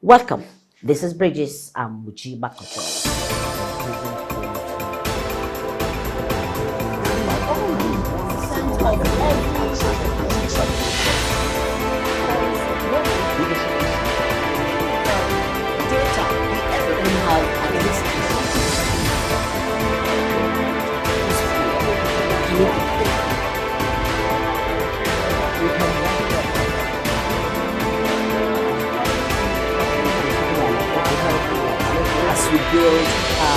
Welcome. This is Bridges Muji Bakoto. As we build a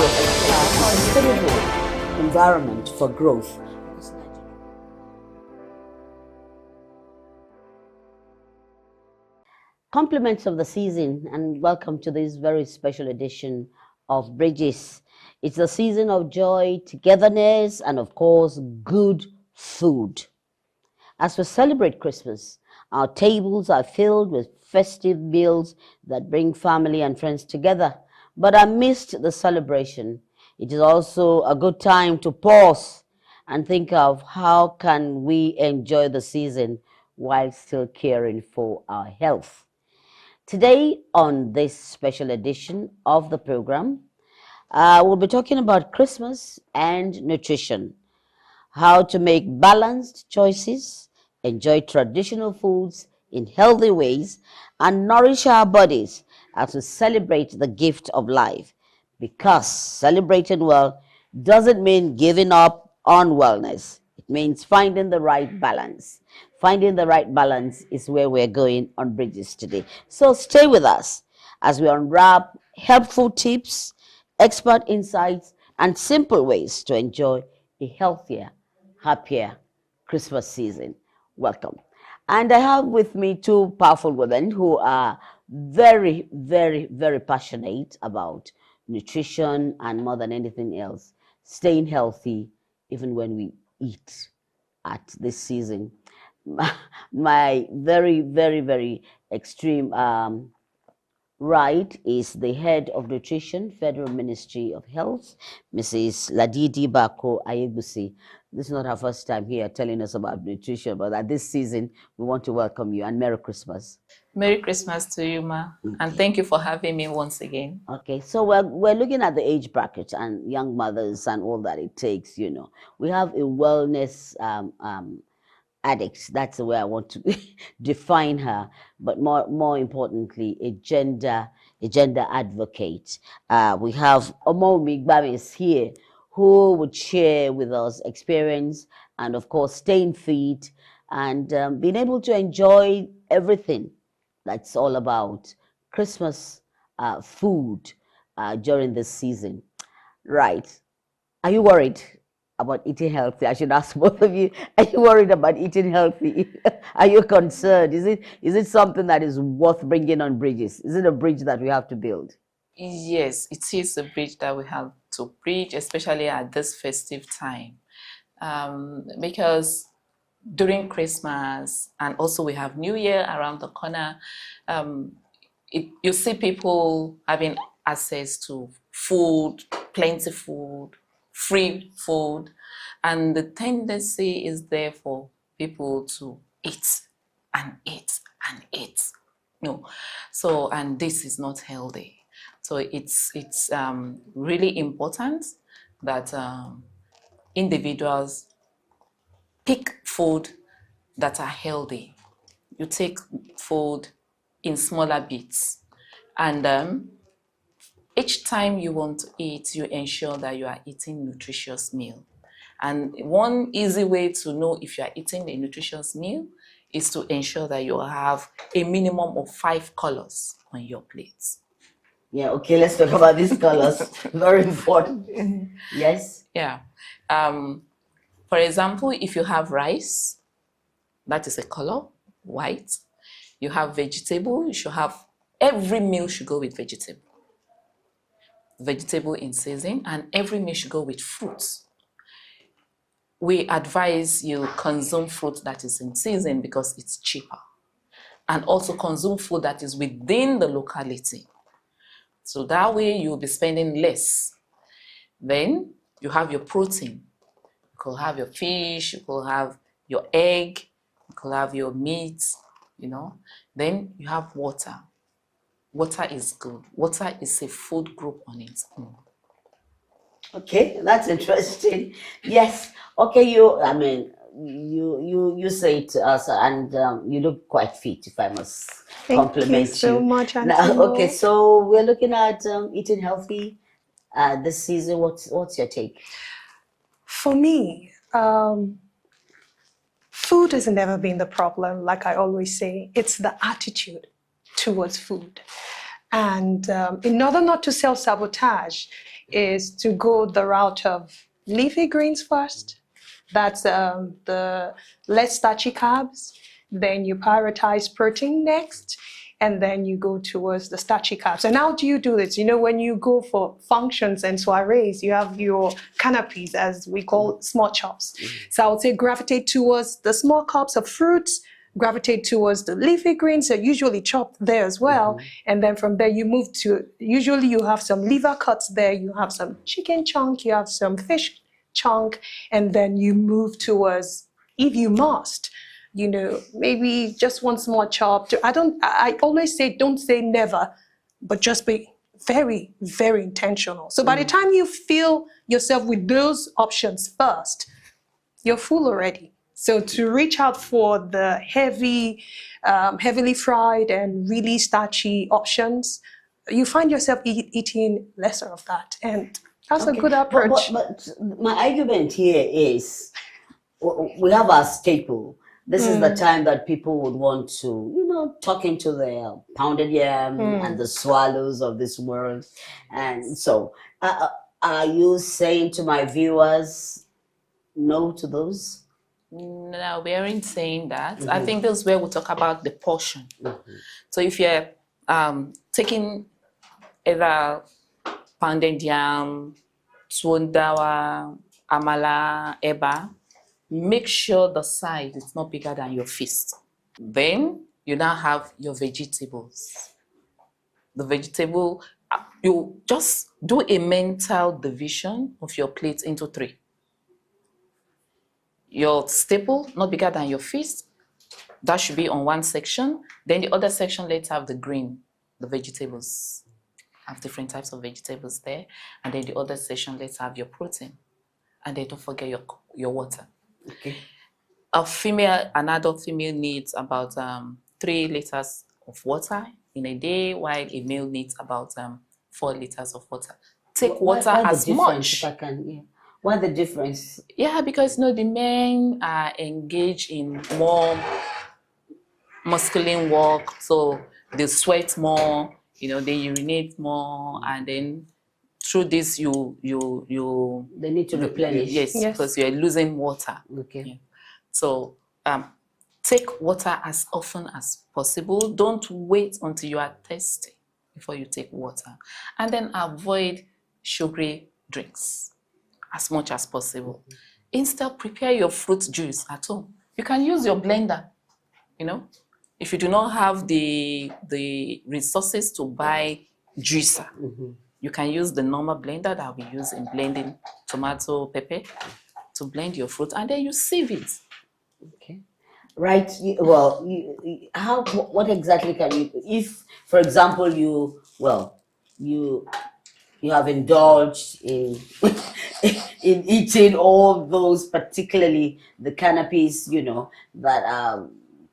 sustainable environment for growth. Compliments of the season, and welcome to this very special edition of Bridges. It's the season of joy, togetherness, and of course, good food. As we celebrate Christmas, our tables are filled with festive meals that bring family and friends together. But amidst the celebration, it is also a good time to pause and think of how can we enjoy the season while still caring for our health. Today, on this special edition of the program, we'll be talking about Christmas and nutrition, how to make balanced choices, enjoy traditional foods in healthy ways, and nourish our bodies as we celebrate the gift of life. Because celebrating well doesn't mean giving up on wellness, it means finding the right balance. Finding the right balance is where we're going on Bridges today. So stay with us as we unwrap helpful tips, expert insights, and simple ways to enjoy a healthier, happier Christmas season. Welcome. And I have with me two powerful women who are very, very, very passionate about nutrition and more than anything else, staying healthy even when we eat at this season. My very, very, very extreme right is the head of nutrition, Federal Ministry of Health, Mrs. Ladidi Bako Aiyegbusi. This is not her first time here telling us about nutrition, but at this season, we want to welcome you and Merry Christmas. Merry Christmas to you, Ma. Okay. And thank you for having me once again. Okay, so we're looking at the age bracket and young mothers and all that it takes, you know. We have a wellness addict. That's the way I want to define her. But more importantly, a gender advocate. We have Omowunmi Gbamis here, who would share with us experience and of course staying fit and being able to enjoy everything that's all about Christmas food during this season. Right. Are you worried about eating healthy? I should ask both of you. Are you worried about eating healthy? Are you concerned? Is it something that is worth bringing on Bridges? Is it a bridge that we have to build? Yes, it is a bridge that we have to bridge, especially at this festive time. Because during Christmas and also we have New Year around the corner, you see people having access to food, plenty food, free food, and the tendency is there for people to eat and eat and eat. No, so and this is not healthy. So it's really important that individuals pick food that are healthy. You take food in smaller bits, and each time you want to eat, you ensure that you are eating nutritious meal. And one easy way to know if you are eating a nutritious meal is to ensure that you have a minimum of 5 colors on your plates. Yeah, okay, let's talk about these colors. Very important. Yes? Yeah. For example, if you have rice, that is a color, white. You have vegetable, you should have, every meal should go with vegetable. Vegetable in season, and every meal should go with fruits. We advise you consume fruit that is in season because it's cheaper. And also consume food that is within the locality. So that way you'll be spending less. Then you have your protein. You could have your fish, you could have your egg, you could have your meat, you know. Then you have water. water is good. Water is a food group on its own. Okay, that's interesting. Yes. Okay, I mean, you say it to us, and you look quite fit, if I must Thank you compliment so you. much, Auntie Now, okay, Mo. so we're looking at eating healthy this season. What's your take? For me, food has never been the problem. Like I always say, it's the attitude towards food. And in order not to self-sabotage, is to go the route of leafy greens first. That's the less starchy carbs. Then you prioritize protein next, and then you go towards the starchy carbs. And how do you do this? You know, when you go for functions and soirees, you have your canapes, as we call small chops. So I would say gravitate towards the small cups of fruits, gravitate towards the leafy greens, are usually chopped there as well. And then from there you move to, usually you have some liver cuts there, you have some chicken chunk, you have some fish chunk, and then you move towards, if you must, you know, maybe just one small chop. I always say, don't say never, but just be very, very intentional. So by the time you fill yourself with those options first, you're full already. So to reach out for the heavily fried and really starchy options, you find yourself eating lesser of that. And that's a good approach. But my argument here is we have our staple. This is the time that people would want to, tuck into their pounded yam and the swallows of this world. And so, are you saying to my viewers no to those? No, we aren't saying that. I think this is where we talk about the portion. So if you're taking either pounded yam, tuwon dawa, amala, eba, make sure the size is not bigger than your fist. Then you now have your vegetables. The vegetable, you just do a mental division of your plate into 3. Your staple, not bigger than your fist, that should be on one section. Then the other section, let's have the green, the vegetables. Have different types of vegetables there. And then the other section, let's have your protein. And then don't forget your water. Okay. An adult female needs about 3 liters of water in a day, while a male needs about 4 liters of water. Take water why as the difference, much. if I can, yeah. Why the difference? Yeah, because the men are engaged in more masculine work, so they sweat more, they urinate more, and then through this They need to replenish. Yes, because you're losing water. Okay. Yeah. So take water as often as possible. Don't wait until you are thirsty before you take water, and then avoid sugary drinks as much as possible. Instead, prepare your fruit juice at home. You can use your blender, If you do not have the resources to buy juicer, you can use the normal blender that we use in blending tomato, pepper, to blend your fruit, and then you sieve it. Okay. Right. What exactly can you, if, for example, you have indulged in in eating all those, particularly the canapes, that are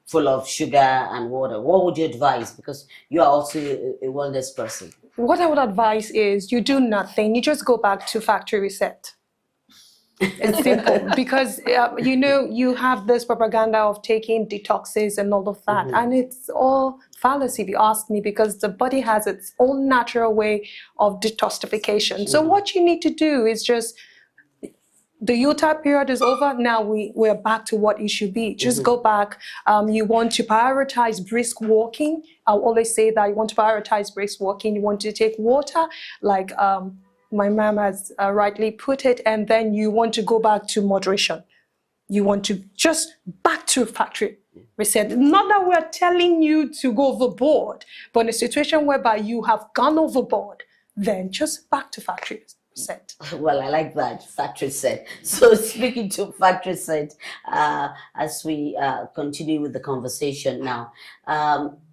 full of sugar and water. What would you advise? Because you are also a wellness person. What I would advise is you do nothing. You just go back to factory reset. It's simple because you have this propaganda of taking detoxes and all of that, and it's all fallacy if you ask me, because the body has its own natural way of detoxification. So what you need to do is just, the Utah period is over. Now we're back to what it should be. Just go back. You want to prioritize brisk walking. I'll always say that you want to prioritize brisk walking. You want to take water, like my mom has rightly put it, and then you want to go back to moderation. You want to just back to factory reset. Not that we're telling you to go overboard, but in a situation whereby you have gone overboard, then just back to factory reset. Well, I like that, factory set. So speaking to factory set, as we continue with the conversation now,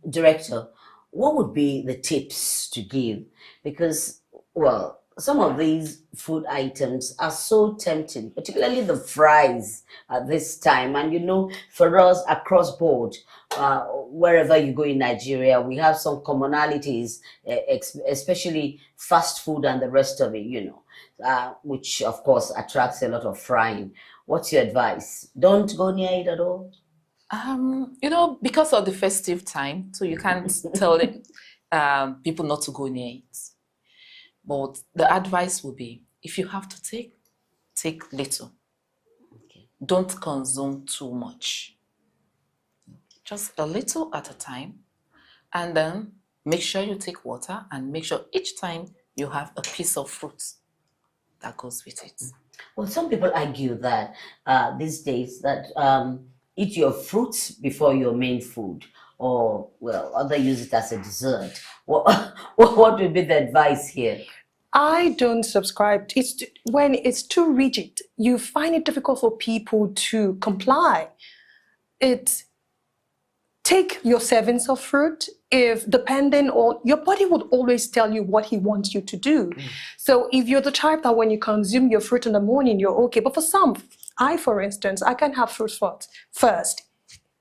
Director, what would be the tips to give? Because, well, some of these food items are so tempting, particularly the fries at this time. And for us across board, wherever you go in Nigeria, we have some commonalities, especially fast food and the rest of it, which of course attracts a lot of frying. What's your advice? Don't go near it at all? Because of the festive time, so you can't tell people not to go near it. But the advice will be, if you have to take little. Okay. Don't consume too much. Just a little at a time. And then make sure you take water, and make sure each time you have a piece of fruit that goes with it. Well, some people argue that these days that eat your fruits before your main food, or well, others use it as a dessert. What would be the advice here? I don't subscribe. When it's too rigid, you find it difficult for people to comply. Take your servings of fruit. If depending on your body would always tell you what he wants you to do. So if you're the type that when you consume your fruit in the morning, you're okay. But for some, for instance, I can have fruit first.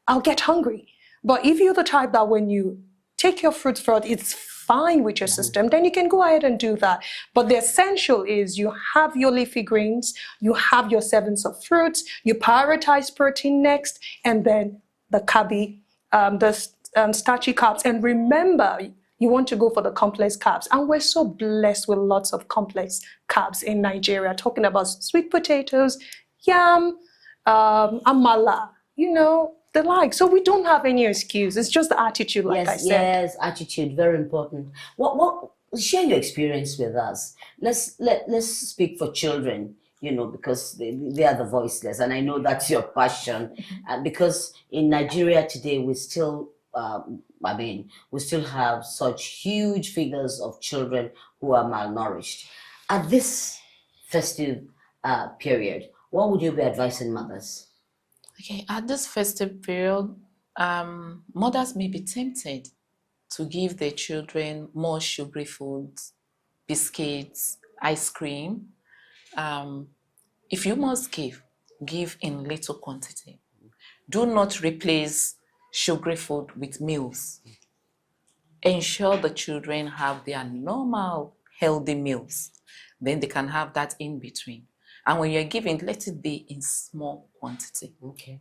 I'll get hungry. But if you're the type that when you take your fruit first, it's fine with your system, then you can go ahead and do that. But the essential is you have your leafy greens, you have your servings of fruits, you prioritize protein next, and then the starchy carbs. And remember, you want to go for the complex carbs. And we're so blessed with lots of complex carbs in Nigeria, talking about sweet potatoes, yam, amala, the like. So we don't have any excuse. It's just the attitude, like I said. Yes, attitude, very important. What share your experience with us. Let's speak for children, because they are the voiceless, and I know that's your passion. Because in Nigeria today, we still we still have such huge figures of children who are malnourished. At this festive period, what would you be advising mothers? Okay, at this festive period, mothers may be tempted to give their children more sugary foods, biscuits, ice cream. If you must give in little quantity. Do not replace sugary food with meals. Ensure the children have their normal, healthy meals. Then they can have that in between. And when you're giving, let it be in small quantity. Okay.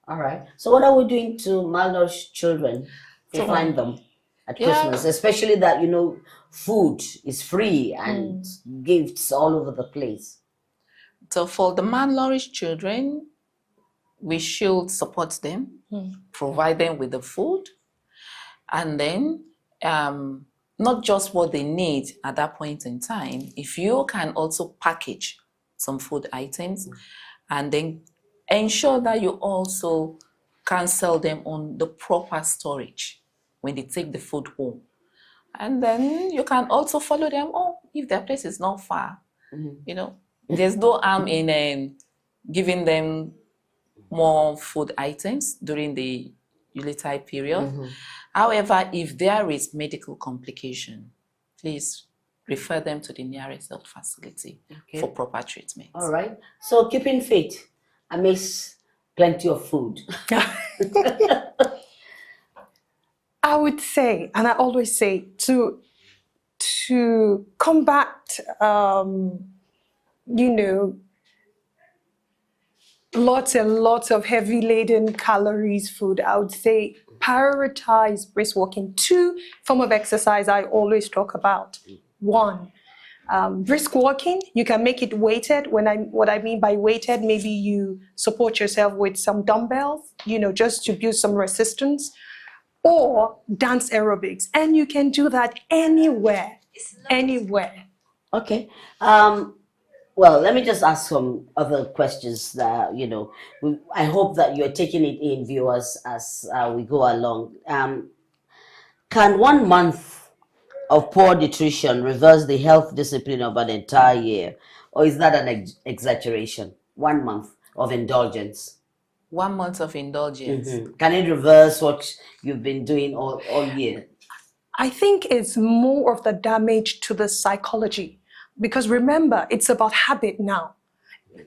All right. So what are we doing to malnourished children to find them at Christmas? Especially that, food is free and gifts all over the place. So for the malnourished children, we should support them, provide them with the food, and then not just what they need at that point in time. If you can also package some food items, and then ensure that you also can sell them on the proper storage when they take the food home. And then you can also follow them if their place is not far. There's no harm in giving them more food items during the Yuletide period. However, if there is medical complication, please refer them to the nearest health facility for proper treatment. All right. So keeping fit amidst plenty of food. I would say, and I always say, to combat, lots and lots of heavy laden calories food, I would say prioritize brisk walking. 2 forms of exercise I always talk about. 1, brisk walking. You can make it weighted. What I mean by weighted, maybe you support yourself with some dumbbells, just to build some resistance, or dance aerobics. And you can do that anywhere. Okay. Well, let me just ask some other questions that, I hope that you're taking it in, viewers, as we go along. Can 1 month of poor nutrition reverse the health discipline of an entire year? Or is that an exaggeration? 1 month of indulgence. 1 month of indulgence. Can it reverse what you've been doing all year? I think it's more of the damage to the psychology. Because remember, it's about habit now.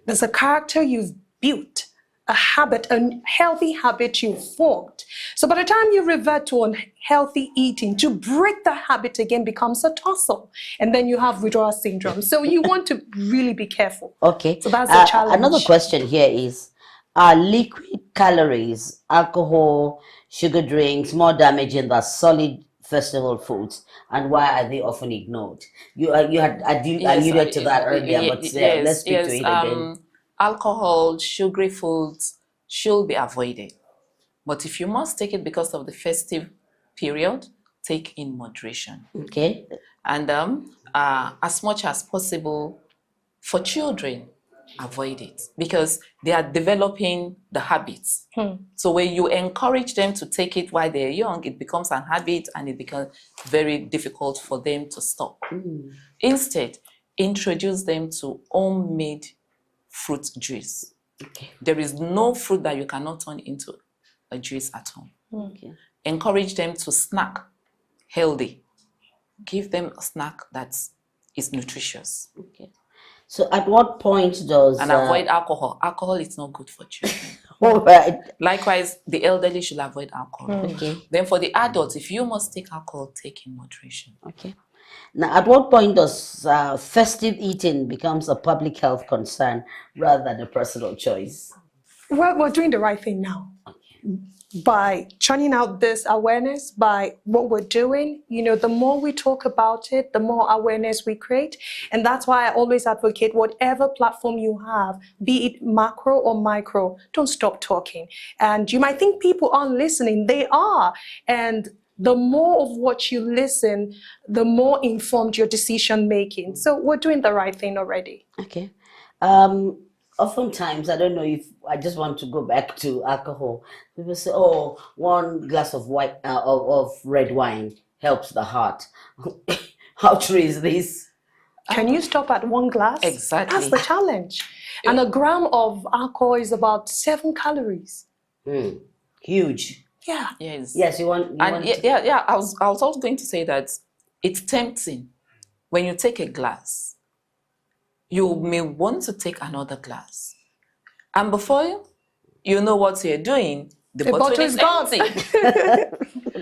There's a character you've built, a habit, a healthy habit you've formed. So by the time you revert to unhealthy eating, to break the habit again becomes a tussle. And then you have withdrawal syndrome. So you want to really be careful. Okay. So that's the challenge. Another question here is, are liquid calories, alcohol, sugar drinks more damaging than solid festival foods, and why are they often ignored? You had alluded to that earlier, but let's speak to it again. Alcohol, sugary foods should be avoided. But if you must take it because of the festive period, take in moderation. Okay. And as much as possible, for children, avoid it because they are developing the habits. So when you encourage them to take it while they're young, it becomes a habit and it becomes very difficult for them to stop. Instead, introduce them to homemade fruit juice. Okay. There is no fruit that you cannot turn into a juice at home. Okay. Encourage them to snack healthy. Give them a snack that is nutritious. Okay. So at what point does... And avoid alcohol. Alcohol is not good for children. All right. Likewise, the elderly should avoid alcohol. Okay. Then for the adults, if you must take alcohol, take in moderation. Okay. Now, at what point does festive eating becomes a public health concern rather than a personal choice? Well, we're doing the right thing now. By churning out this awareness, by what we're doing, the more we talk about it, the more awareness we create. And that's why I always advocate whatever platform you have, be it macro or micro, don't stop talking. And you might think people aren't listening. They are. And the more of what you listen, the more informed your decision making. So we're doing the right thing already. Okay. Oftentimes, I don't know if I just want to go back to alcohol. People say, "Oh, one glass of of red wine helps the heart." How true is this? Can you stop at one glass? Exactly. That's the challenge. And a gram of alcohol is about 7 calories. Huge. Yeah. Yes. Yes, you want. Yeah. I was also going to say that it's tempting when you take a glass. You may want to take another glass. And before you know what you're doing, the bottle is gone. empty.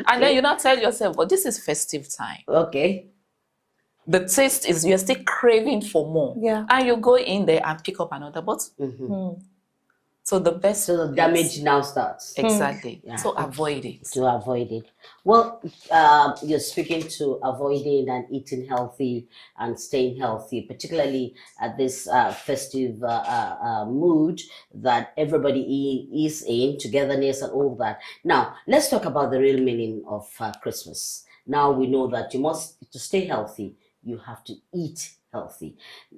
And then you now tell yourself, well, this is festive time. Okay. The taste is, you're still craving for more. Yeah. And you go in there and pick up another bottle. So the best... So the damage now starts. Exactly. Yeah. So avoid it. To avoid it. Well, you're speaking to avoiding and eating healthy and staying healthy, particularly at this festive mood that everybody is in, togetherness and all that. Now, let's talk about the real meaning of Christmas. Now we know that to stay healthy, you have to eat healthy.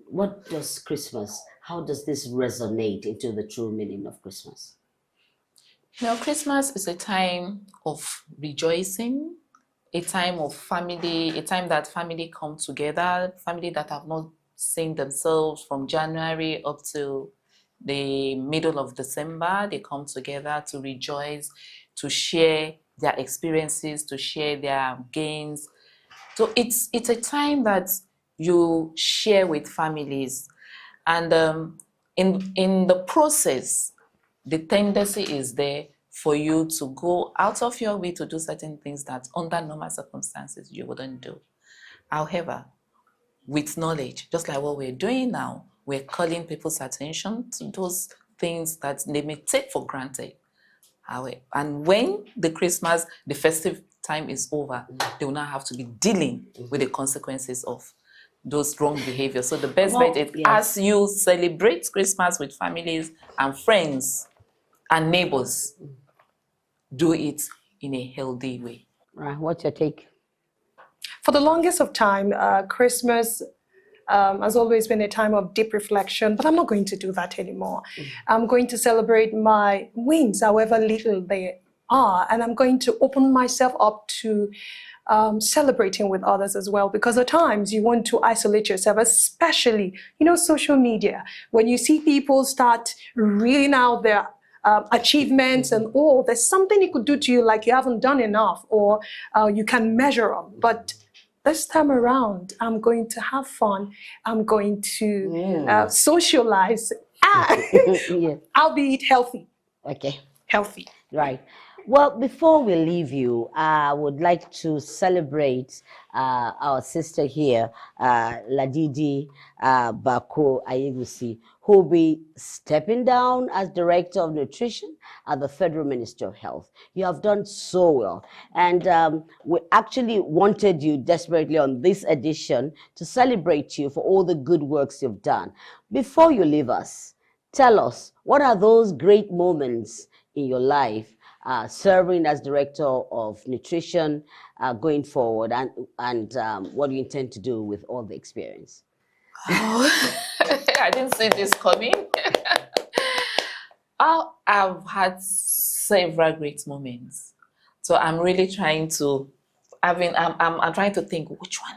What does Christmas, how does this resonate into the true meaning of Christmas? Christmas is a time of rejoicing, a time of family, a time that family come together, family that have not seen themselves from January up to the middle of December. They come together to rejoice, to share their experiences, to share their gains. So it's a time that you share with families. And in the process, the tendency is there for you to go out of your way to do certain things that under normal circumstances you wouldn't do. However, with knowledge, just like what we're doing now, we're calling people's attention to those things that they may take for granted. And when the festive time is over, they will now have to be dealing with the consequences of those wrong behaviors. So the best bet is, as you celebrate Christmas with families and friends and neighbors, do it in a healthy way. Right. What's your take? For the longest of time, Christmas has always been a time of deep reflection, but I'm not going to do that anymore. I'm going to celebrate my wins, however little they are, and I'm going to open myself up to celebrating with others as well, because at times you want to isolate yourself, especially, social media. When you see people start reeling out their achievements and there's something it could do to you like you haven't done enough or you can measure up. But this time around, I'm going to have fun. I'm going to socialize. Yeah. I'll be healthy. Okay. Healthy. Right. Well, before we leave you, I would like to celebrate our sister here, Ladidi Bako Aiyegbusi, who will be stepping down as Director of Nutrition at the Federal Ministry of Health. You have done so well. And we actually wanted you desperately on this edition to celebrate you for all the good works you've done. Before you leave us, tell us, what are those great moments in your life serving as Director of Nutrition going forward, and what do you intend to do with all the experience? Oh, I didn't see this coming. I've had several great moments, so I'm really trying to. I'm trying to think which one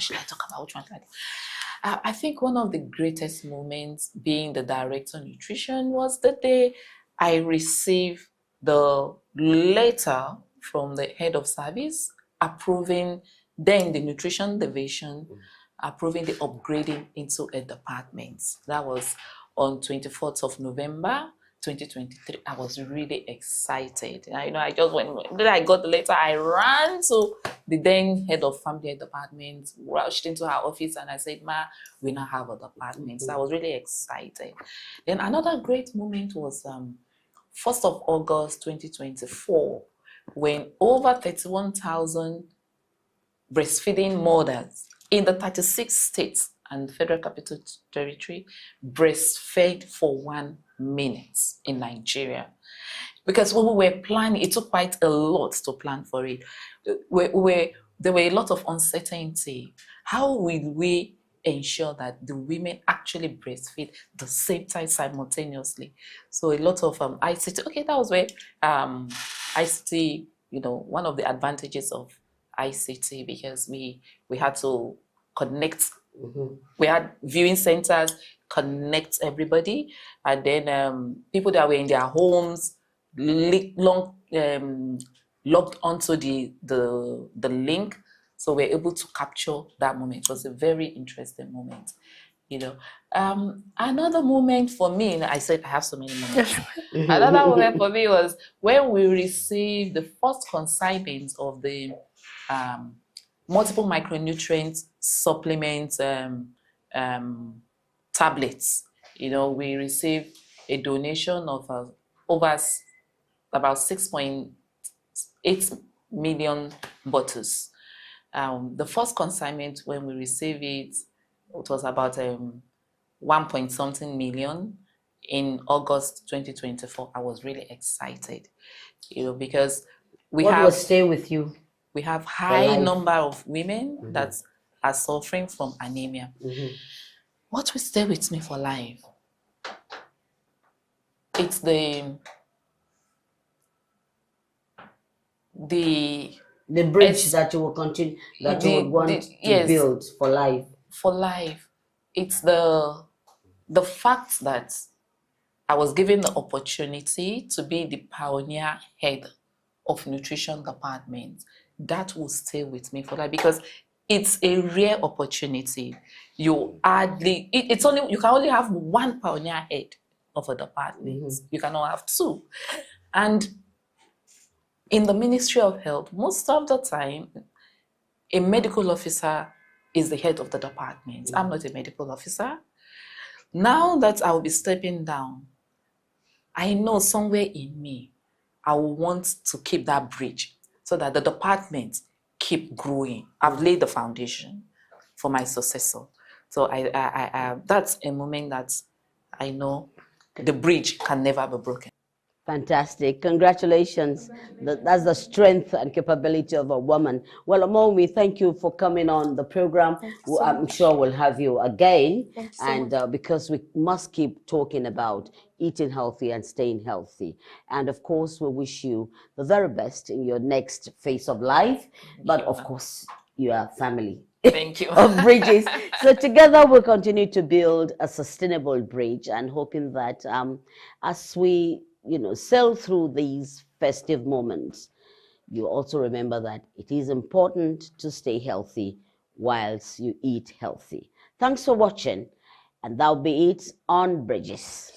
should I talk about? Which one should I think one of the greatest moments being the Director of Nutrition was the day I received the letter from the head of service approving then the nutrition division, approving the upgrading into a department. That was on 24th of November 2023. I was really excited. I just when I got the letter, I ran to the then head of family department, rushed into her office, and I said, "Ma, we now have a department." So I was really excited. Then another great moment was 1st of August 2024, when over 31,000 breastfeeding mothers in the 36 states and Federal Capital Territory breastfed for 1 minute in Nigeria. Because when we were planning, it took quite a lot to plan for it. There were a lot of uncertainty. How will we ensure that the women actually breastfeed the same time simultaneously? So a lot of ICT. Okay, that was where ICT. One of the advantages of ICT, because we had to connect. We had viewing centers, connect everybody, and then people that were in their homes logged onto the link, so we're able to capture that moment. It was a very interesting moment. Another moment for me, I said I have so many moments. Another moment for me was when we received the first consignment of the multiple micronutrient supplements tablets. We received a donation of over about 6.8 million bottles. The first consignment, when we received it, it was about 1 point something million in August 2024. I was really excited, because what will stay with you? We have high number of women that are suffering from anemia. What will stay with me for life? It's the bridge that you will continue, that you would want to build for life. For life, it's the fact that I was given the opportunity to be the pioneer head of nutrition department. That will stay with me for life, because it's a rare opportunity. You can only have one pioneer head of a department. You cannot have two. And in the Ministry of Health, most of the time, a medical officer is the head of the department. I'm not a medical officer. Now that I will be stepping down, I know somewhere in me, I will want to keep that bridge so that the department keep growing. I've laid the foundation for my successor. So I that's a moment that I know the bridge can never be broken. Fantastic. Congratulations. That's the strength and capability of a woman. Well, Omowunmi, thank you for coming on the program. I'm sure we'll have you again. Because we must keep talking about eating healthy and staying healthy. And of course, we wish you the very best in your next phase of life. But of course, you are family. Thank you. Of bridges. So together we'll continue to build a sustainable bridge, and hoping that as we sail through these festive moments, you also remember that it is important to stay healthy whilst you eat healthy. Thanks for watching, and that'll be it on Bridges.